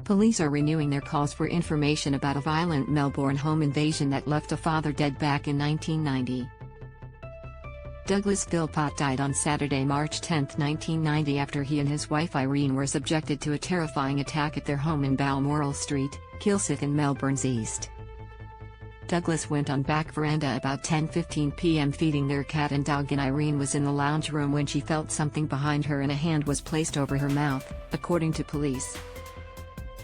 Police are renewing their calls for information about a violent Melbourne home invasion that left a father dead back in 1990. Douglas Phillpott died on Saturday, March 10, 1990 after he and his wife Irene were subjected to a terrifying attack at their home in Balmoral Street, Kilsyth in Melbourne's east. Douglas went on back veranda about 10:15 p.m. feeding their cat and dog, and Irene was in the lounge room when she felt something behind her and a hand was placed over her mouth, according to police.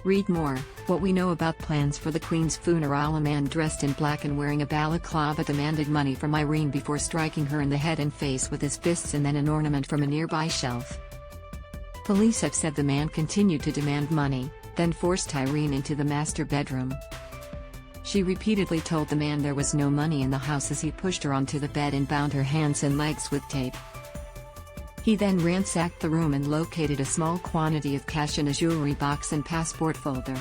Read more. What we know about plans for the Queen's funeral. A man dressed in black and wearing a balaclava demanded money from Irene before striking her in the head and face with his fists and then an ornament from a nearby shelf. Police have said the man continued to demand money, then forced Irene into the master bedroom. She repeatedly told the man there was no money in the house as he pushed her onto the bed and bound her hands and legs with tape. He then ransacked the room and located a small quantity of cash in a jewelry box and passport folder.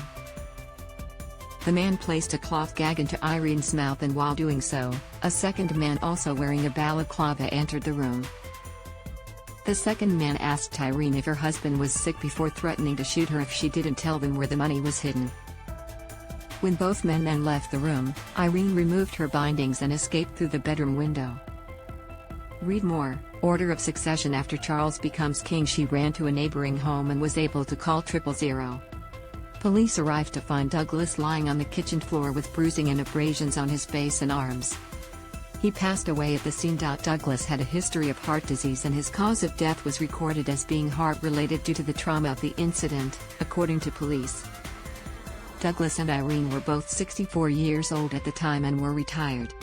The man placed a cloth gag into Irene's mouth, and while doing so, a second man also wearing a balaclava entered the room. The second man asked Irene if her husband was sick before threatening to shoot her if she didn't tell them where the money was hidden. When both men then left the room, Irene removed her bindings and escaped through the bedroom window. Read more. Order of succession. After Charles becomes king, she ran to a neighboring home and was able to call 000. Police arrived to find Douglas lying on the kitchen floor with bruising and abrasions on his face and arms. He passed away at the scene. Douglas had a history of heart disease and his cause of death was recorded as being heart-related due to the trauma of the incident, according to police. Douglas and Irene were both 64 years old at the time and were retired.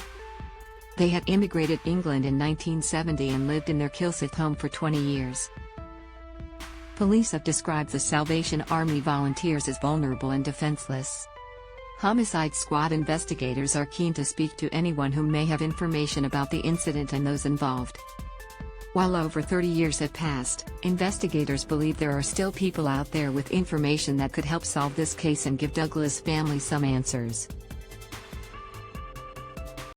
They had immigrated England in 1970 and lived in their Kilsyth home for 20 years. Police have described the Salvation Army volunteers as vulnerable and defenseless. Homicide Squad investigators are keen to speak to anyone who may have information about the incident and those involved. While over 30 years have passed, investigators believe there are still people out there with information that could help solve this case and give Douglas' family some answers.